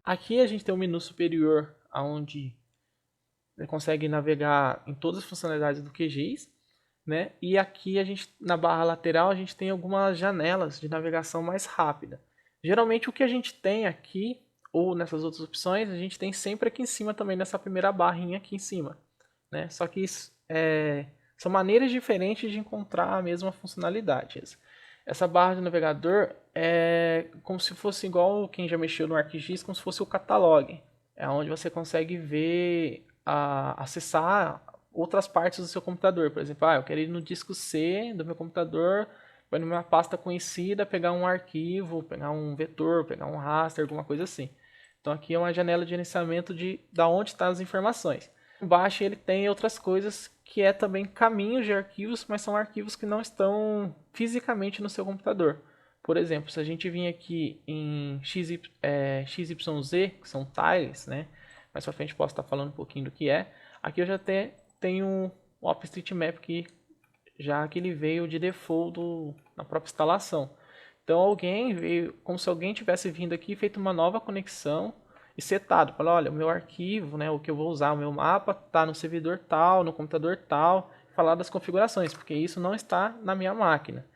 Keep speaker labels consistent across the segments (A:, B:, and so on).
A: Aqui a gente tem o menu superior, onde você consegue navegar em todas as funcionalidades do QGIS, né? E aqui a gente, na barra lateral, a gente tem algumas janelas de navegação mais rápida. Geralmente o que a gente tem aqui, ou nessas outras opções, a gente tem sempre aqui em cima também, nessa primeira barrinha aqui em cima, né? Só que são maneiras diferentes de encontrar a mesma funcionalidade. Essa barra de navegador é como se fosse igual quem já mexeu no ArcGIS, como se fosse o catalog. É onde você consegue ver, acessar outras partes do seu computador. Por exemplo, eu quero ir no disco C do meu computador, vai numa pasta conhecida, pegar um arquivo, pegar um vetor, pegar um raster, alguma coisa assim. Então aqui é uma janela de gerenciamento de da onde estão as informações. Embaixo ele tem outras coisas que é também caminhos de arquivos, mas são arquivos que não estão fisicamente no seu computador. Por exemplo, se a gente vir aqui em XYZ, que são tiles, né? Mais pra frente posso estar falando um pouquinho do que é. Aqui eu já tenho o OpenStreetMap que já que ele veio de default na própria instalação. Então alguém veio, como se alguém tivesse vindo aqui e feito uma nova conexão e setado. Falou, olha, o meu arquivo, né, o que eu vou usar, o meu mapa está no servidor tal, no computador tal, falar das configurações, porque isso não está na minha máquina.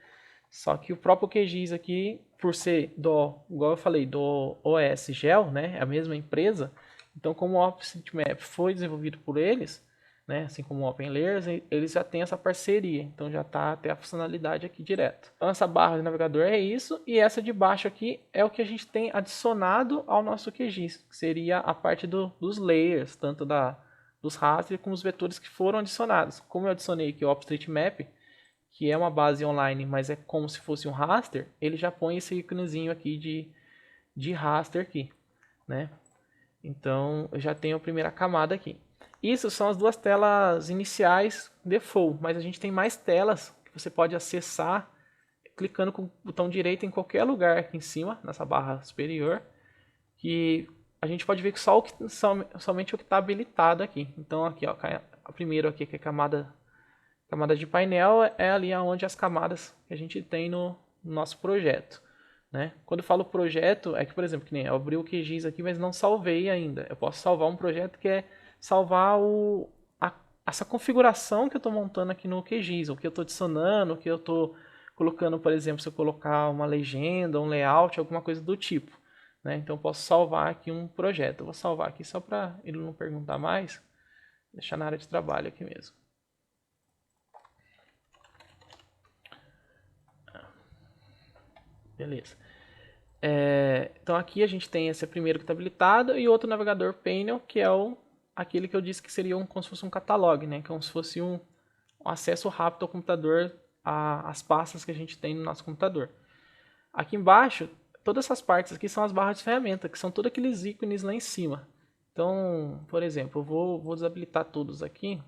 A: Só que o próprio QGIS aqui, por ser igual eu falei, do OS Gel, né, é a mesma empresa, então como o OpenStreetMap foi desenvolvido por eles, né, assim como o OpenLayers, eles já têm essa parceria, então já está até a funcionalidade aqui direto. Então essa barra de navegador é isso, e essa de baixo aqui é o que a gente tem adicionado ao nosso QGIS, que seria a parte dos layers, tanto dos rastros como os vetores que foram adicionados. Como eu adicionei aqui o OpenStreetMap, que é uma base online, mas é como se fosse um raster, ele já põe esse íconezinho aqui de raster aqui, né? Então, eu já tenho a primeira camada aqui. Isso são as duas telas iniciais default, mas a gente tem mais telas que você pode acessar clicando com o botão direito em qualquer lugar aqui em cima, nessa barra superior, que a gente pode ver que somente o que está habilitado aqui. Então, aqui, ó, a primeiro aqui, que é a camada de painel, é ali onde as camadas que a gente tem no nosso projeto. Né? Quando eu falo projeto, é que, por exemplo, que nem eu abri o QGIS aqui, mas não salvei ainda. Eu posso salvar um projeto que é salvar essa configuração que eu estou montando aqui no QGIS, o que eu estou adicionando, o que eu estou colocando, por exemplo, se eu colocar uma legenda, um layout, alguma coisa do tipo. Né? Então eu posso salvar aqui um projeto. Eu vou salvar aqui só para ele não perguntar mais, deixar na área de trabalho aqui mesmo. Beleza. Então aqui a gente tem esse primeiro que está habilitado e outro navegador panel, que é aquele que eu disse que seria como se fosse um catalog, né? Como se fosse um acesso rápido ao computador, às pastas que a gente tem no nosso computador. Aqui embaixo, todas essas partes aqui são as barras de ferramenta, que são todos aqueles ícones lá em cima. Então, por exemplo, eu vou desabilitar todos aqui.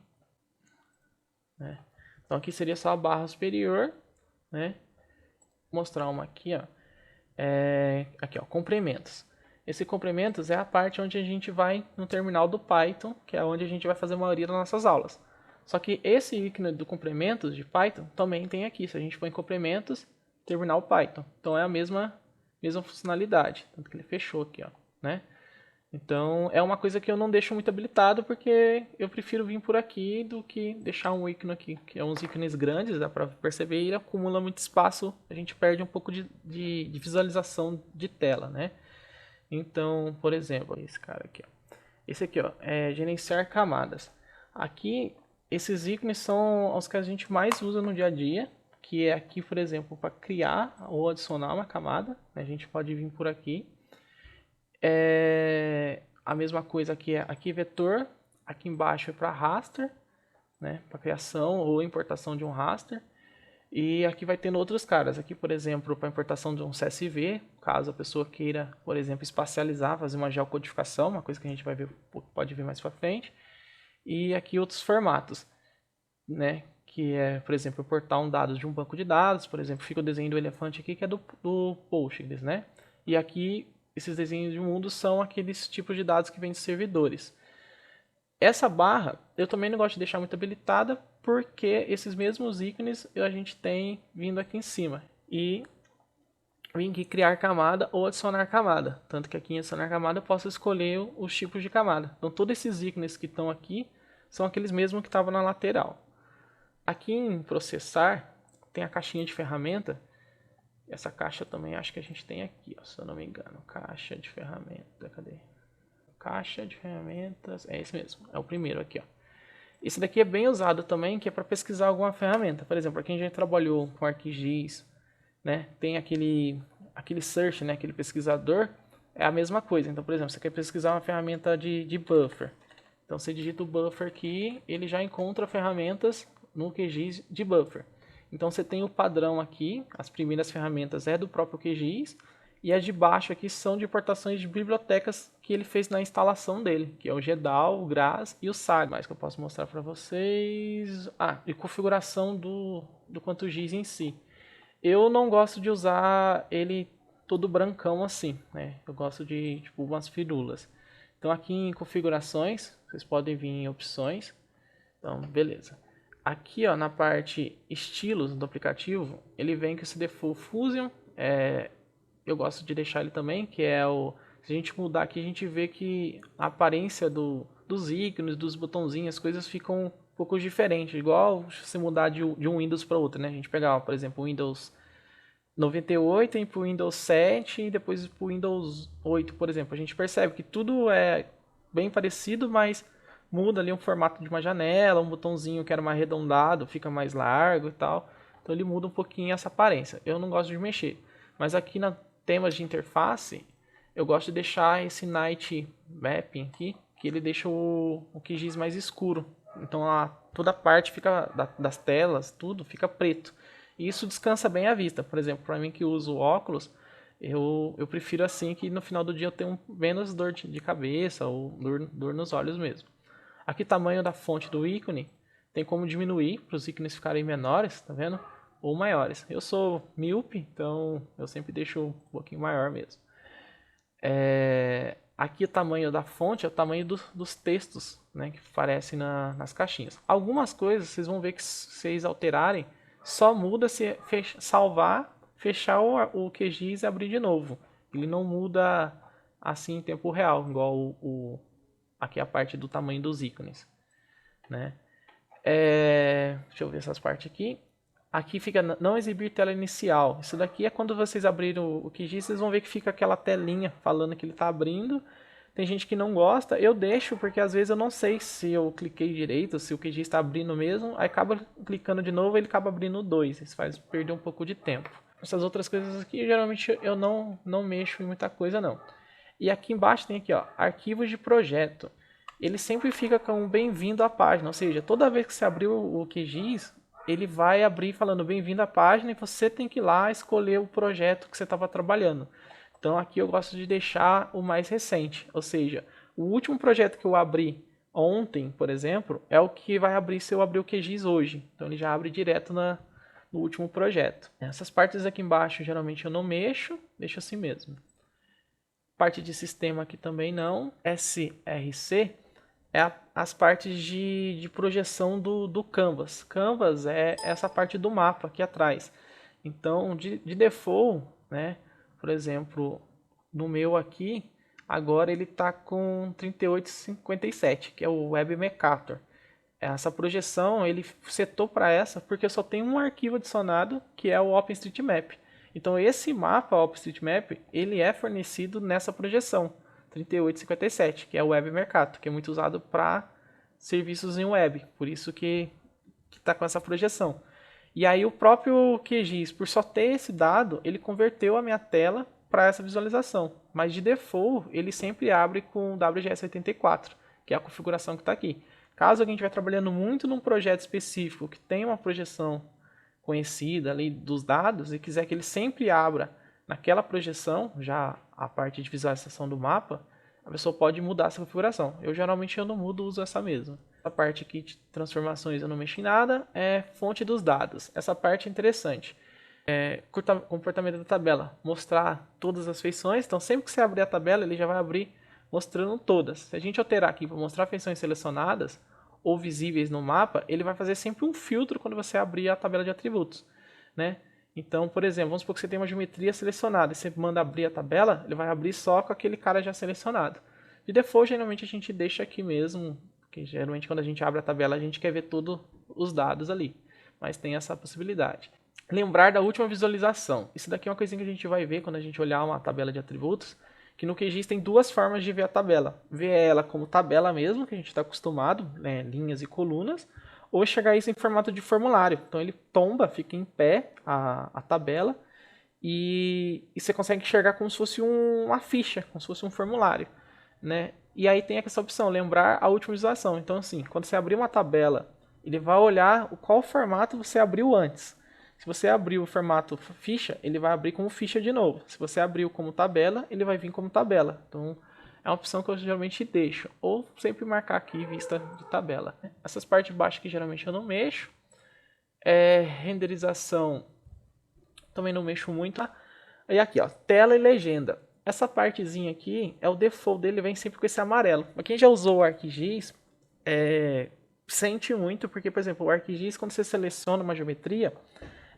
A: Né? Então aqui seria só a barra superior, né? Vou mostrar uma aqui, ó. Aqui, ó, complementos. Esse complementos é a parte onde a gente vai no terminal do Python, que é onde a gente vai fazer a maioria das nossas aulas. Só que esse ícone do complementos de Python também tem aqui. Se a gente põe complementos, terminal Python. Então é a mesma funcionalidade. Tanto que ele fechou aqui, ó, né? Então é uma coisa que eu não deixo muito habilitado porque eu prefiro vir por aqui do que deixar um ícone aqui, que é uns ícones grandes, dá para perceber, e ele acumula muito espaço, a gente perde um pouco de visualização de tela, né? Então, por exemplo, esse cara aqui, ó. Esse aqui, ó, é gerenciar camadas. Aqui, esses ícones são os que a gente mais usa no dia a dia, que é aqui, por exemplo, para criar ou adicionar uma camada, a gente pode vir por aqui. A mesma coisa aqui vetor, aqui embaixo é para raster, né, para criação ou importação de um raster. E aqui vai tendo outros caras. Aqui, por exemplo, para importação de um CSV, caso a pessoa queira, por exemplo, espacializar, fazer uma geocodificação, uma coisa que a gente vai ver, pode ver mais para frente. E aqui outros formatos, né, que é, por exemplo, importar um dado de um banco de dados, por exemplo, fica o desenho do elefante aqui que é do Postgres, né? E aqui esses desenhos de mundo são aqueles tipos de dados que vêm de servidores. Essa barra eu também não gosto de deixar muito habilitada porque esses mesmos ícones a gente tem vindo aqui em cima. E vim aqui criar camada ou adicionar camada. Tanto que aqui em adicionar camada eu posso escolher os tipos de camada. Então todos esses ícones que estão aqui são aqueles mesmos que estavam na lateral. Aqui em processar tem a caixinha de ferramenta. Essa caixa também acho que a gente tem aqui, ó, se eu não me engano. Caixa de ferramenta, cadê? Caixa de ferramentas, é esse mesmo, é o primeiro aqui, ó. Esse daqui é bem usado também, que é para pesquisar alguma ferramenta. Por exemplo, para quem já trabalhou com ArcGIS, né, tem aquele search, né, aquele pesquisador, é a mesma coisa. Então, por exemplo, você quer pesquisar uma ferramenta de buffer. Então, você digita o buffer aqui, ele já encontra ferramentas no QGIS de buffer. Então, você tem o padrão aqui, as primeiras ferramentas é do próprio QGIS, e as de baixo aqui são de importações de bibliotecas que ele fez na instalação dele, que é o GEDAL, o GRAS e o SAG. Mais que eu posso mostrar para vocês. E configuração do QuantoGIS em si. Eu não gosto de usar ele todo brancão assim, né? Eu gosto de tipo umas firulas. Então aqui em configurações, vocês podem vir em opções. Então, beleza. Aqui, ó, na parte estilos do aplicativo, ele vem com esse Default Fusion. Eu gosto de deixar ele também, que é o... Se a gente mudar aqui, a gente vê que a aparência dos ícones, dos botãozinhos, as coisas ficam um pouco diferentes. Igual se mudar de um Windows para outro, né? A gente pegar, por exemplo, o Windows 98 e para o Windows 7 e depois para o Windows 8, por exemplo. A gente percebe que tudo é bem parecido, mas muda ali um formato de uma janela, um botãozinho que era mais arredondado, fica mais largo e tal. Então ele muda um pouquinho essa aparência. Eu não gosto de mexer. Mas aqui na temas de interface, eu gosto de deixar esse Night Mapping aqui, que ele deixa o QGIS mais escuro. Então toda a parte fica das telas, tudo fica preto. E isso descansa bem a vista. Por exemplo, para mim que uso óculos, eu prefiro assim, que no final do dia eu tenho menos dor de cabeça ou dor nos olhos mesmo. Aqui tamanho da fonte do ícone, tem como diminuir para os ícones ficarem menores, tá vendo? Ou maiores. Eu sou míope, então eu sempre deixo um pouquinho maior mesmo. Aqui o tamanho da fonte é o tamanho dos textos, né, que aparecem nas caixinhas. Algumas coisas vocês vão ver que se vocês alterarem, só muda se salvar, fechar o QGIS e abrir de novo. Ele não muda assim em tempo real, igual aqui a parte do tamanho dos ícones, né? Deixa eu ver essas partes aqui. Aqui fica não exibir tela inicial. Isso daqui é quando vocês abrirem o QGIS, vocês vão ver que fica aquela telinha falando que ele está abrindo. Tem gente que não gosta, eu deixo porque às vezes eu não sei se eu cliquei direito, se o QGIS está abrindo mesmo, aí acaba clicando de novo e ele acaba abrindo 2. Isso faz perder um pouco de tempo. Essas outras coisas aqui, geralmente eu não mexo em muita coisa não. E aqui embaixo tem aqui, ó, arquivos de projeto. Ele sempre fica com bem-vindo à página, ou seja, toda vez que você abrir o QGIS, ele vai abrir falando bem-vindo à página e você tem que ir lá escolher o projeto que você estava trabalhando. Então aqui eu gosto de deixar o mais recente, ou seja, o último projeto que eu abri ontem, por exemplo, é o que vai abrir se eu abrir o QGIS hoje. Então ele já abre direto no último projeto. Essas partes aqui embaixo geralmente eu não mexo, deixo assim mesmo. Parte de sistema aqui também não. SRC é as partes de projeção do Canvas. Canvas é essa parte do mapa aqui atrás. Então, de default, né? Por exemplo, no meu aqui, agora ele está com 3857, que é o Web Mercator. Essa projeção ele setou para essa porque só tem um arquivo adicionado, que é o OpenStreetMap. Então esse mapa OpenStreetMap, ele é fornecido nessa projeção 3857, que é o Web Mercator, que é muito usado para serviços em web, por isso que está com essa projeção. E aí o próprio QGIS, por só ter esse dado, ele converteu a minha tela para essa visualização. Mas de default, ele sempre abre com WGS84, que é a configuração que está aqui. Caso a gente estiver trabalhando muito num projeto específico que tem uma projeção conhecida ali dos dados e quiser que ele sempre abra naquela projeção, já a parte de visualização do mapa, a pessoa pode mudar essa configuração. Eu geralmente não mudo, uso essa mesma. A parte aqui de transformações eu não mexo em nada, é fonte dos dados. Essa parte é interessante. Comportamento da tabela, mostrar todas as feições. Então sempre que você abrir a tabela, ele já vai abrir mostrando todas. Se a gente alterar aqui para mostrar feições selecionadas ou visíveis no mapa, ele vai fazer sempre um filtro quando você abrir a tabela de atributos, né? Então, por exemplo, vamos supor que você tem uma geometria selecionada e você manda abrir a tabela, ele vai abrir só com aquele cara já selecionado. De default, geralmente a gente deixa aqui mesmo, porque geralmente quando a gente abre a tabela a gente quer ver todos os dados ali, mas tem essa possibilidade. Lembrar da última visualização. Isso daqui é uma coisinha que a gente vai ver quando a gente olhar uma tabela de atributos, que no QGIS tem duas formas de ver a tabela. Ver ela como tabela mesmo, que a gente está acostumado, né, linhas e colunas, ou chegar isso em formato de formulário. Então ele tomba, fica em pé a tabela, e você consegue enxergar como se fosse uma ficha, como se fosse um formulário, né? E aí tem essa opção, lembrar a última visualização. Então assim, quando você abrir uma tabela, ele vai olhar qual formato você abriu antes. Se você abriu o formato ficha, ele vai abrir como ficha de novo. Se você abriu como tabela, ele vai vir como tabela. Então, é uma opção que eu geralmente deixo. Ou sempre marcar aqui vista de tabela. Essas partes de baixo que geralmente eu não mexo. Renderização, também não mexo muito. E aqui, ó, tela e legenda. Essa partezinha aqui, é o default dele, vem sempre com esse amarelo. Mas quem já usou o ArcGIS, sente muito, porque, por exemplo, o ArcGIS, quando você seleciona uma geometria,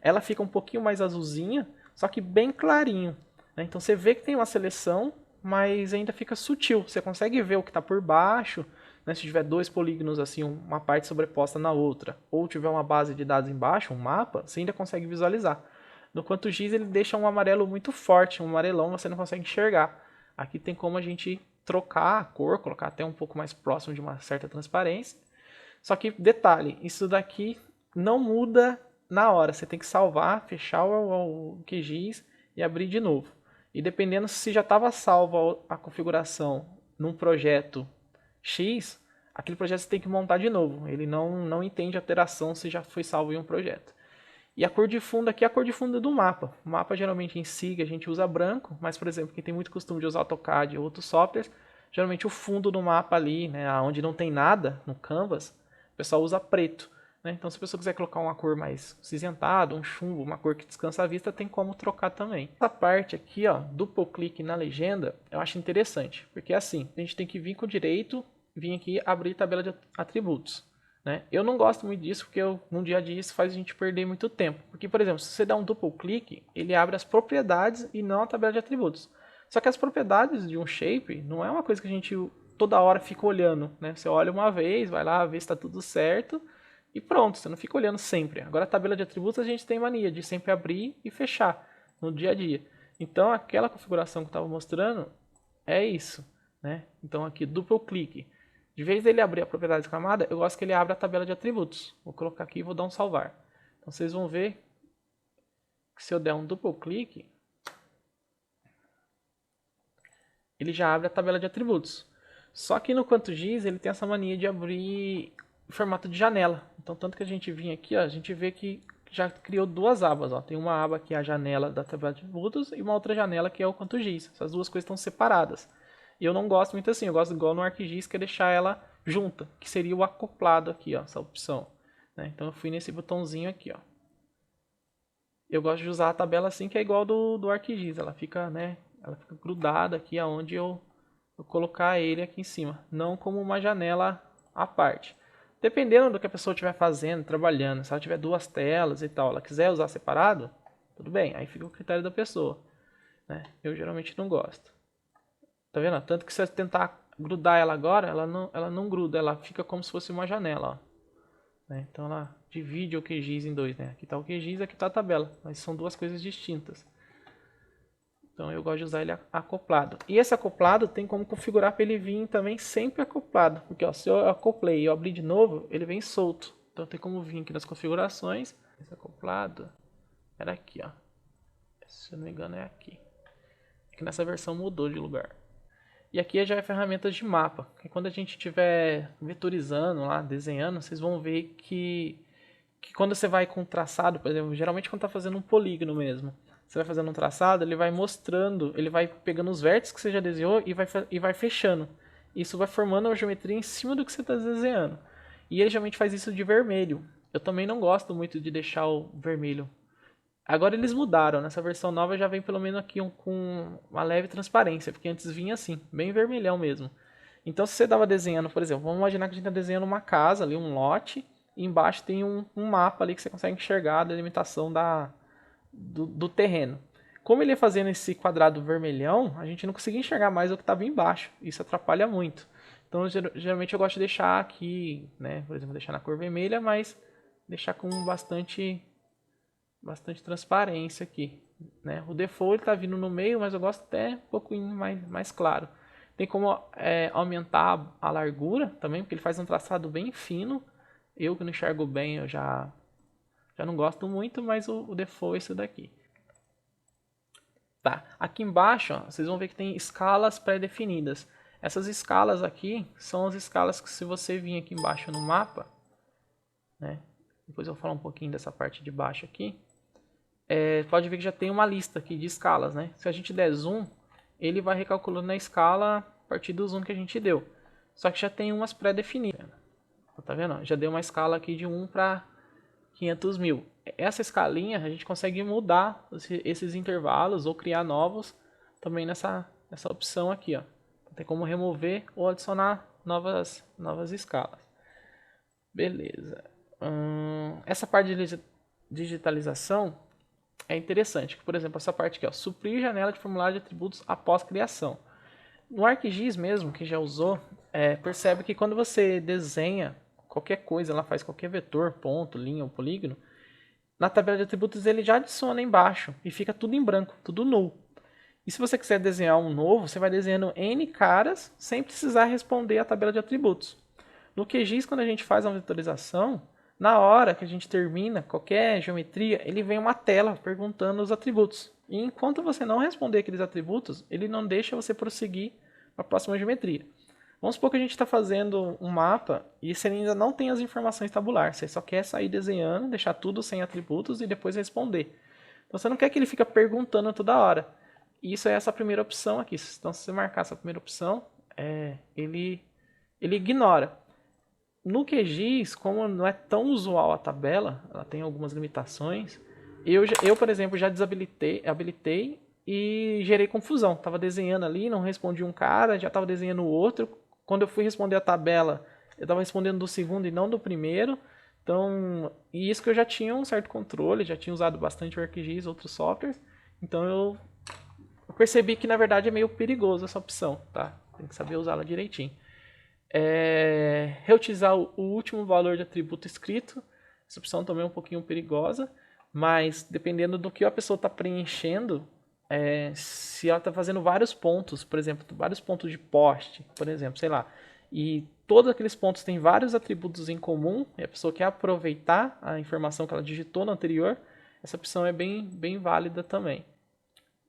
A: ela fica um pouquinho mais azulzinha, só que bem clarinho, né? Então você vê que tem uma seleção, mas ainda fica sutil. Você consegue ver o que está por baixo, né? Se tiver dois polígonos assim, uma parte sobreposta na outra, ou tiver uma base de dados embaixo, um mapa, você ainda consegue visualizar. No QGIS ele deixa um amarelo muito forte, um amarelão, você não consegue enxergar. Aqui tem como a gente trocar a cor, colocar até um pouco mais próximo de uma certa transparência. Só que, detalhe, isso daqui não muda na hora. Você tem que salvar, fechar o QGIS e abrir de novo. E dependendo se já estava salva a configuração num projeto X, aquele projeto você tem que montar de novo. Ele não entende alteração se já foi salvo em um projeto. E a cor de fundo aqui é a cor de fundo do mapa. O mapa geralmente em SIG a gente usa branco, mas por exemplo, quem tem muito costume de usar AutoCAD ou outros softwares, geralmente o fundo do mapa ali, né, onde não tem nada no Canvas, o pessoal usa preto. Né? Então se a pessoa quiser colocar uma cor mais cinzentada, um chumbo, uma cor que descansa a vista, tem como trocar também. Essa parte aqui, ó, duplo clique na legenda, eu acho interessante, porque é assim, a gente tem que vir com o direito, vir aqui abrir tabela de atributos. Né? Eu não gosto muito disso, porque no dia a dia isso faz a gente perder muito tempo. Porque, por exemplo, se você dá um duplo clique, ele abre as propriedades e não a tabela de atributos. Só que as propriedades de um shape não é uma coisa que a gente toda hora fica olhando. Né? Você olha uma vez, vai lá ver se está tudo certo e pronto, você não fica olhando sempre. Agora a tabela de atributos a gente tem mania de sempre abrir e fechar no dia a dia. Então aquela configuração que eu estava mostrando é isso. Né? Então aqui, duplo clique. De vez dele abrir a propriedade de camada, eu gosto que ele abra a tabela de atributos. Vou colocar aqui e vou dar um salvar. Então vocês vão ver que se eu der um duplo clique, ele já abre a tabela de atributos. Só que no QGIS ele tem essa mania de abrir em formato de janela. Então tanto que a gente vinha aqui, ó, a gente vê que já criou duas abas. Ó. Tem uma aba que é a janela da tabela de atributos e uma outra janela que é o QGIS. Essas duas coisas estão separadas. E eu não gosto muito assim, eu gosto igual no ArcGIS, que é deixar ela junta, que seria o acoplado aqui, ó, essa opção. Né? Então eu fui nesse botãozinho aqui, ó. Eu gosto de usar a tabela assim, que é igual do ArcGIS, ela fica, né, ela fica grudada aqui aonde eu colocar ele aqui em cima, não como uma janela à parte. Dependendo do que a pessoa estiver fazendo, trabalhando, se ela tiver duas telas e tal, ela quiser usar separado, tudo bem, aí fica o critério da pessoa. Né? Eu geralmente não gosto. Tá vendo? Tanto que se você tentar grudar ela agora, ela não gruda, ela fica como se fosse uma janela. Ó. Né? Então ela divide o QGIS em dois. Né? Aqui está o QGIS, aqui está a tabela. Mas são duas coisas distintas. Então eu gosto de usar ele acoplado. E esse acoplado tem como configurar para ele vir também sempre acoplado. Porque ó, se eu acoplei e eu abrir de novo, ele vem solto. Então tem como vir aqui nas configurações. Esse acoplado era aqui. Ó. Se eu não me engano é aqui. Aqui nessa versão mudou de lugar. E aqui já é ferramentas de mapa. E quando a gente estiver vetorizando lá, desenhando, vocês vão ver que quando você vai com um traçado, por exemplo, geralmente quando está fazendo um polígono mesmo, você vai fazendo um traçado, ele vai mostrando, ele vai pegando os vértices que você já desenhou e vai fechando. Isso vai formando a geometria em cima do que você está desenhando. E ele geralmente faz isso de vermelho. Eu também não gosto muito de deixar o vermelho. Agora eles mudaram, nessa versão nova já vem pelo menos aqui com uma leve transparência, porque antes vinha assim, bem vermelhão mesmo. Então se você estava desenhando, por exemplo, vamos imaginar que a gente está desenhando uma casa ali, um lote, e embaixo tem um mapa ali que você consegue enxergar a delimitação do terreno. Como ele ia fazendo esse quadrado vermelhão, a gente não conseguia enxergar mais o que estava embaixo. Isso atrapalha muito. Então, geralmente eu gosto de deixar aqui, né, por exemplo, deixar na cor vermelha, mas deixar com bastante transparência aqui. Né? O default está vindo no meio, mas eu gosto até um pouquinho mais claro. Tem como aumentar a largura também, porque ele faz um traçado bem fino. Eu que não enxergo bem, eu já não gosto muito, mas o default é esse daqui. Tá, aqui embaixo, ó, vocês vão ver que tem escalas pré-definidas. Essas escalas aqui são as escalas que, se você vir aqui embaixo no mapa, né? Depois eu vou falar um pouquinho dessa parte de baixo aqui. Pode ver que já tem uma lista aqui de escalas, né? Se a gente der zoom, ele vai recalculando na escala a partir do zoom que a gente deu. Só que já tem umas pré-definidas. Tá vendo? Já deu uma escala aqui de 1 para 500 mil. Essa escalinha a gente consegue mudar esses intervalos ou criar novos também nessa opção aqui, ó. Tem como remover ou adicionar novas escalas. Beleza. Essa parte de digitalização é interessante. Por exemplo, essa parte aqui, ó, suprir janela de formulário de atributos após criação. No ArcGIS mesmo, que já usou, percebe que quando você desenha qualquer coisa, ela faz qualquer vetor, ponto, linha ou polígono, na tabela de atributos ele já adiciona embaixo e fica tudo em branco, tudo null. E se você quiser desenhar um novo, você vai desenhando N caras sem precisar responder a tabela de atributos. No QGIS, quando a gente faz uma vetorização, na hora que a gente termina qualquer geometria, ele vem uma tela perguntando os atributos. E enquanto você não responder aqueles atributos, ele não deixa você prosseguir para a próxima geometria. Vamos supor que a gente está fazendo um mapa e você ainda não tem as informações tabulares. Você só quer sair desenhando, deixar tudo sem atributos e depois responder. Então você não quer que ele fique perguntando toda hora. Isso é essa primeira opção aqui. Então se você marcar essa primeira opção, ele ignora. No QGIS, como não é tão usual a tabela, ela tem algumas limitações. Eu por exemplo, já habilitei e gerei confusão. Estava desenhando ali, não respondi um cara, já estava desenhando o outro. Quando eu fui responder a tabela, eu estava respondendo do segundo e não do primeiro. Então, e isso que eu já tinha um certo controle, já tinha usado bastante o ArcGIS, outros softwares. Então eu percebi que na verdade é meio perigoso essa opção, tá? Tem que saber usá-la direitinho. Reutilizar o último valor de atributo escrito. Essa opção também é um pouquinho perigosa, mas dependendo do que a pessoa está preenchendo, se ela está fazendo vários pontos, por exemplo, vários pontos de poste, por exemplo, sei lá, e todos aqueles pontos têm vários atributos em comum, e a pessoa quer aproveitar a informação que ela digitou no anterior, essa opção é bem válida também.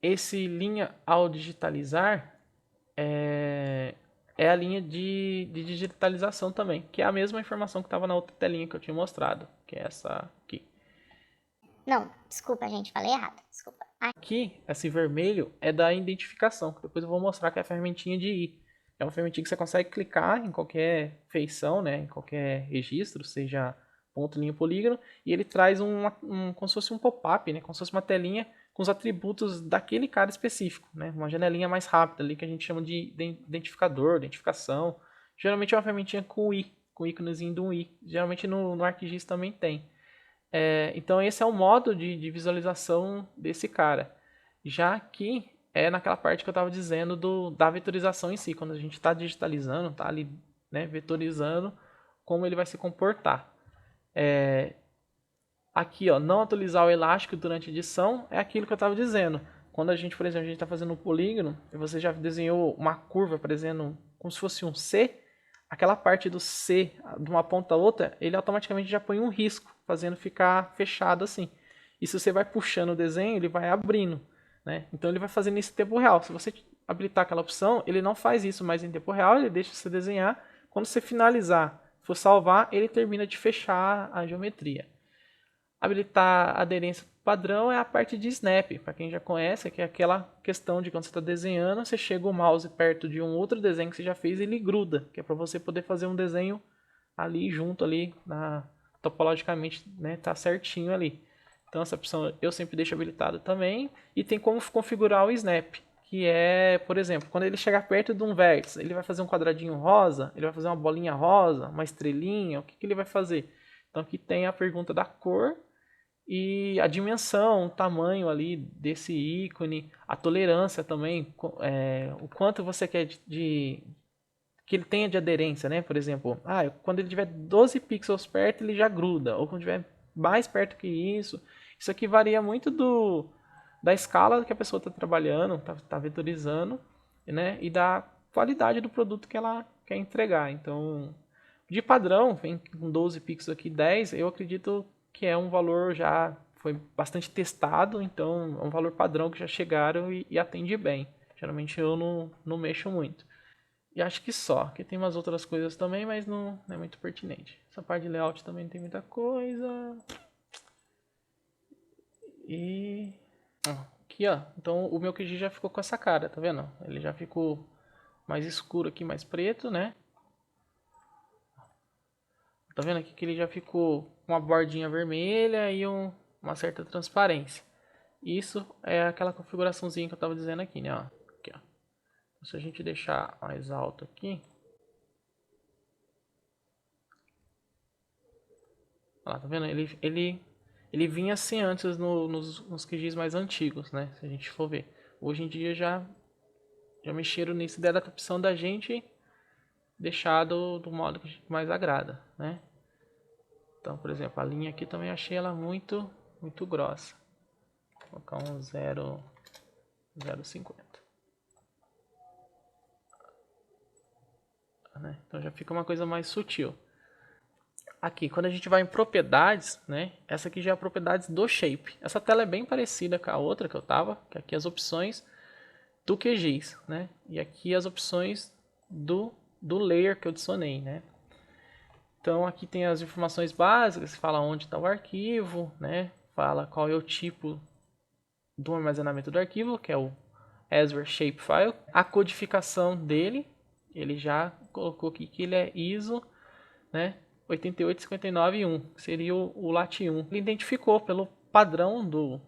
A: Esse linha ao digitalizar é a linha de digitalização também, que é a mesma informação que estava na outra telinha que eu tinha mostrado, que é essa aqui.
B: Não, desculpa, gente, falei errado. Desculpa.
A: Aqui, esse vermelho é da identificação, que depois eu vou mostrar que é a ferramentinha de I. É uma ferramentinha que você consegue clicar em qualquer feição, né, em qualquer registro, seja ponto, linha, polígono, e ele traz como se fosse um pop-up, né, como se fosse uma telinha com os atributos daquele cara específico, né, uma janelinha mais rápida ali que a gente chama de identificação. Geralmente é uma ferramentinha com I, com o íconezinho do I. Geralmente no ArcGIS também tem. Então esse é o modo de visualização desse cara. Já que é naquela parte que eu estava dizendo da vetorização em si, quando a gente está digitalizando, está ali, né, vetorizando como ele vai se comportar. Aqui, ó, não atualizar o elástico durante a edição é aquilo que eu estava dizendo. Quando a gente, por exemplo, a gente está fazendo um polígono e você já desenhou uma curva, por exemplo, como se fosse um C, aquela parte do C, de uma ponta a outra, ele automaticamente já põe um risco, fazendo ficar fechado assim. E se você vai puxando o desenho, ele vai abrindo, né? Então ele vai fazendo isso em tempo real. Se você habilitar aquela opção, ele não faz isso mais em tempo real, ele deixa você desenhar. Quando você finalizar, for salvar, ele termina de fechar a geometria. Habilitar aderência padrão é a parte de snap, para quem já conhece, que é aquela questão de quando você está desenhando, você chega o mouse perto de um outro desenho que você já fez e ele gruda, que é para você poder fazer um desenho ali junto ali, topologicamente, né, tá certinho ali. Então essa opção eu sempre deixo habilitada também, e tem como configurar o snap, que é, por exemplo, quando ele chegar perto de um vértice, ele vai fazer um quadradinho rosa, ele vai fazer uma bolinha rosa, uma estrelinha, o que ele vai fazer? Então aqui tem a pergunta da cor e a dimensão, o tamanho ali desse ícone, a tolerância também, o quanto você quer que ele tenha de aderência, né? Por exemplo, quando ele tiver 12 pixels perto, ele já gruda, ou quando tiver mais perto que isso. Isso aqui varia muito da escala que a pessoa está trabalhando, está vetorizando, né? E da qualidade do produto que ela quer entregar. Então, de padrão, vem com 12 pixels aqui, 10, eu acredito que é um valor já foi bastante testado, então é um valor padrão que já chegaram e atende bem. Geralmente eu não mexo muito. E acho que só, que tem umas outras coisas também, mas não é muito pertinente. Essa parte de layout também tem muita coisa. E aqui, ó. Então o meu QG já ficou com essa cara, tá vendo? Ele já ficou mais escuro aqui, mais preto, né? Tá vendo aqui que ele já ficou com uma bordinha vermelha e uma certa transparência. Isso é aquela configuraçãozinha que eu tava dizendo aqui, né? Ó. Aqui, ó. Se a gente deixar mais alto aqui, ó, tá vendo? Ele vinha assim antes nos QGIs mais antigos, né? Se a gente for ver. Hoje em dia já mexeram nisso, deram a opção da gente deixar do modo que mais agrada, né? Então, por exemplo, a linha aqui também achei ela muito grossa. Vou colocar um 0,50. Né? Então já fica uma coisa mais sutil. Aqui, quando a gente vai em propriedades, né? Essa aqui já é a propriedades do shape. Essa tela é bem parecida com a outra que eu tava, que aqui as opções do QGIS, né? E aqui as opções do layer que eu adicionei, né? Então aqui tem as informações básicas, fala onde está o arquivo, né? Fala qual é o tipo do armazenamento do arquivo, que é o Azure Shapefile. A codificação dele, ele já colocou aqui que ele é ISO, né? 88591, que seria o LAT1. Ele identificou pelo padrão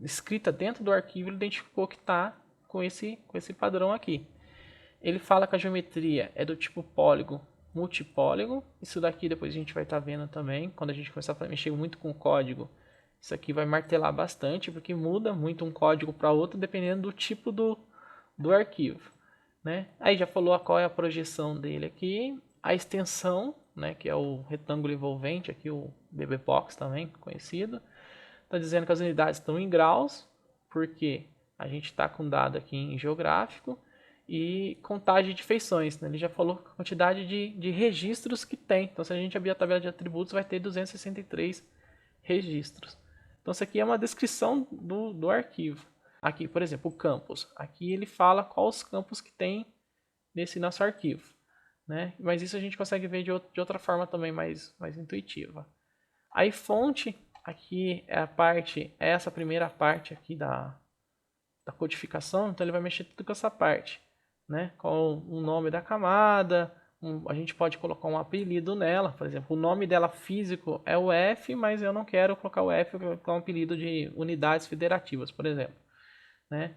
A: escrita dentro do arquivo, ele identificou que está com esse padrão aqui. Ele fala que a geometria é do tipo polígono multipóligo. Isso daqui depois a gente vai estar vendo também. Quando a gente começar a mexer muito com o código, isso aqui vai martelar bastante, porque muda muito um código para outro dependendo do tipo do arquivo. Né? Aí já falou qual é a projeção dele aqui. A extensão, né, que é o retângulo envolvente, aqui o BBBox também conhecido. Está dizendo que as unidades estão em graus, porque a gente está com dado aqui em geográfico. E contagem de feições, né? Ele já falou a quantidade de registros que tem. Então, se a gente abrir a tabela de atributos, vai ter 263 registros. Então, isso aqui é uma descrição do arquivo. Aqui, por exemplo, o campus. Aqui ele fala quais os campos que tem nesse nosso arquivo. Né? Mas isso a gente consegue ver de outra forma também mais intuitiva. Aí, fonte, aqui é essa primeira parte aqui da codificação. Então, ele vai mexer tudo com essa parte. Né? Com o nome da camada, a gente pode colocar um apelido nela, por exemplo, o nome dela físico é o F, mas eu não quero colocar o F, eu quero colocar um apelido de unidades federativas, por exemplo. Né?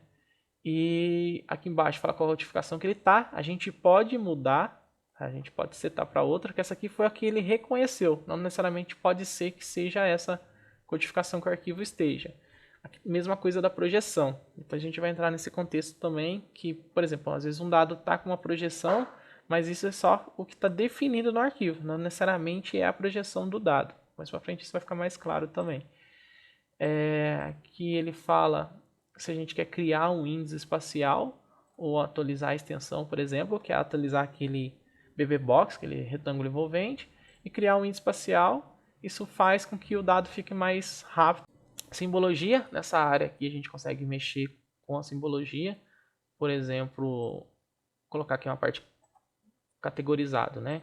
A: E aqui embaixo fala qual a codificação que ele está, a gente pode mudar, a gente pode setar para outra, que essa aqui foi a que ele reconheceu, não necessariamente pode ser que seja essa codificação que o arquivo esteja. Mesma coisa da projeção. Então a gente vai entrar nesse contexto também que, por exemplo, às vezes um dado está com uma projeção, mas isso é só o que está definido no arquivo, não necessariamente é a projeção do dado. Mais para frente isso vai ficar mais claro também. Aqui ele fala se a gente quer criar um índice espacial ou atualizar a extensão, por exemplo, que é atualizar aquele BBbox, aquele retângulo envolvente, e criar um índice espacial. Isso faz com que o dado fique mais rápido. Simbologia, nessa área aqui a gente consegue mexer com a simbologia, por exemplo, colocar aqui uma parte categorizada, né?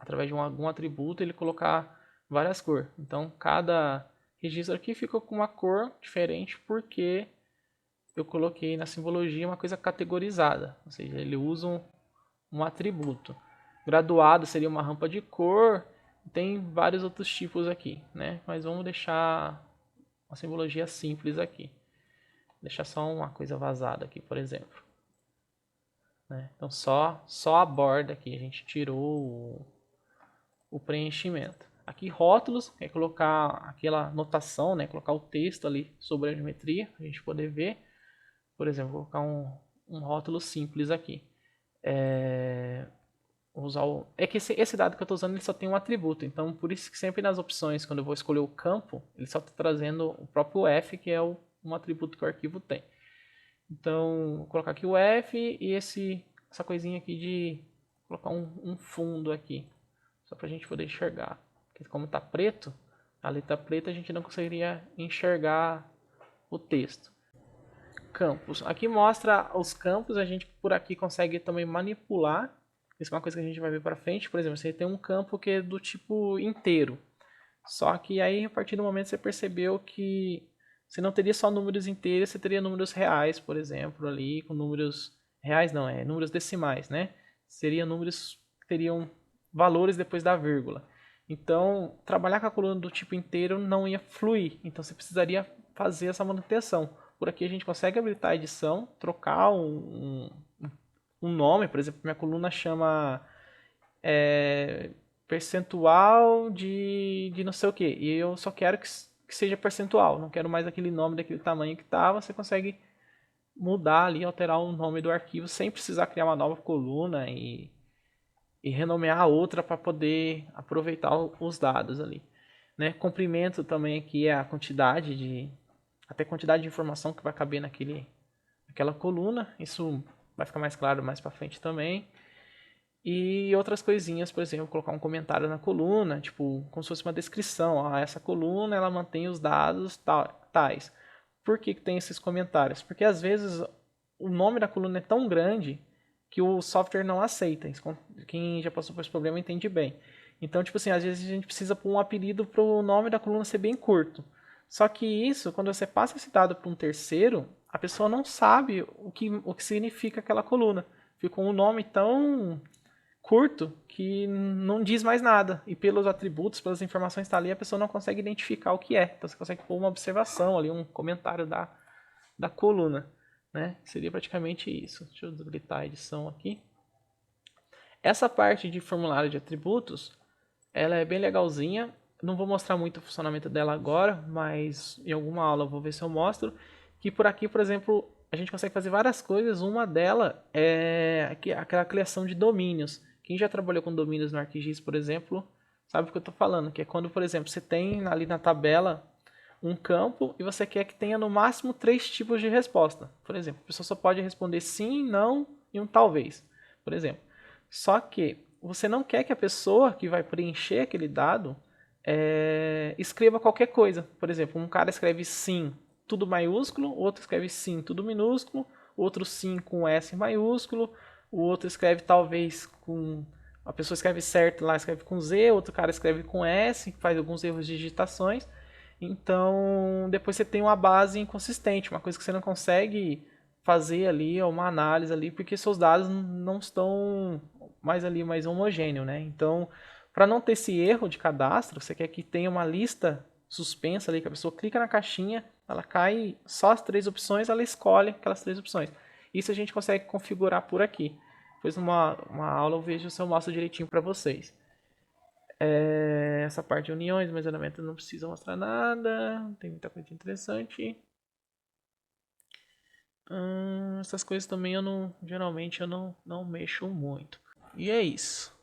A: Através de algum atributo ele colocar várias cores. Então cada registro aqui fica com uma cor diferente porque eu coloquei na simbologia uma coisa categorizada, ou seja, ele usa um atributo. Graduado seria uma rampa de cor, tem vários outros tipos aqui, né? Mas vamos deixar uma simbologia simples aqui. Deixar só uma coisa vazada aqui, por exemplo. Né? Então só a borda aqui, a gente tirou o preenchimento. Aqui rótulos, é colocar aquela notação, né? Colocar o texto ali sobre a geometria, a gente poder ver. Por exemplo, vou colocar um rótulo simples aqui. É que esse dado que eu estou usando ele só tem um atributo, então por isso que sempre nas opções, quando eu vou escolher o campo, ele só está trazendo o próprio F, que é um atributo que o arquivo tem. Então, vou colocar aqui o F e essa coisinha aqui de colocar um fundo aqui, só para a gente poder enxergar. Porque como está preto, a letra preta, a gente não conseguiria enxergar o texto. Campos. Aqui mostra os campos, a gente por aqui consegue também manipular. Isso é uma coisa que a gente vai ver para frente. Por exemplo, você tem um campo que é do tipo inteiro. Só que aí, a partir do momento, você percebeu que você não teria só números inteiros, você teria números reais, por exemplo, ali, com números reais não, números decimais, né? Seria números que teriam valores depois da vírgula. Então, trabalhar com a coluna do tipo inteiro não ia fluir. Então, você precisaria fazer essa manutenção. Por aqui a gente consegue habilitar a edição, trocar um nome, por exemplo, minha coluna chama percentual de não sei o que, e eu só quero que seja percentual, não quero mais aquele nome daquele tamanho que estava. Você consegue mudar ali, alterar o nome do arquivo sem precisar criar uma nova coluna e renomear a outra para poder aproveitar os dados ali. Né? Comprimento também aqui é a quantidade de informação que vai caber naquela coluna. Isso vai ficar mais claro mais para frente também. E outras coisinhas, por exemplo, colocar um comentário na coluna, tipo, como se fosse uma descrição. Essa coluna ela mantém os dados tais. Por que tem esses comentários? Porque às vezes o nome da coluna é tão grande que o software não aceita. Quem já passou por esse problema entende bem. Então, tipo assim, às vezes a gente precisa pôr um apelido para o nome da coluna ser bem curto. Só que isso, quando você passa esse dado para um terceiro, a pessoa não sabe o que significa aquela coluna. Ficou um nome tão curto que não diz mais nada. E pelos atributos, pelas informações que está ali, a pessoa não consegue identificar o que é. Então você consegue pôr uma observação ali, um comentário da coluna. Né? Seria praticamente isso. Deixa eu desabilitar a edição aqui. Essa parte de formulário de atributos, ela é bem legalzinha. Não vou mostrar muito o funcionamento dela agora, mas em alguma aula eu vou ver se eu mostro. Que por aqui, por exemplo, a gente consegue fazer várias coisas. Uma delas é aquela criação de domínios. Quem já trabalhou com domínios no ArcGIS, por exemplo, sabe o que eu estou falando. Que é quando, por exemplo, você tem ali na tabela um campo e você quer que tenha no máximo 3 tipos de resposta. Por exemplo, a pessoa só pode responder sim, não e um talvez, por exemplo. Só que você não quer que a pessoa que vai preencher aquele dado escreva qualquer coisa. Por exemplo, um cara escreve sim, tudo maiúsculo, outro escreve sim, tudo minúsculo, outro sim com S maiúsculo, o outro escreve talvez com... A pessoa escreve certo lá, escreve com Z, outro cara escreve com S, faz alguns erros de digitações. Então, depois você tem uma base inconsistente, uma coisa que você não consegue fazer ali, uma análise ali, porque seus dados não estão mais ali, mais homogêneos, né? Então, para não ter esse erro de cadastro, você quer que tenha uma lista suspensa ali, que a pessoa clica na caixinha, ela cai só as 3 opções, ela escolhe aquelas 3 opções. Isso a gente consegue configurar por aqui. Depois, numa aula, eu vejo se eu mostro direitinho para vocês. Essa parte de uniões, mesuramento não precisa mostrar nada, tem muita coisa interessante. Essas coisas também geralmente eu não mexo muito. E é isso.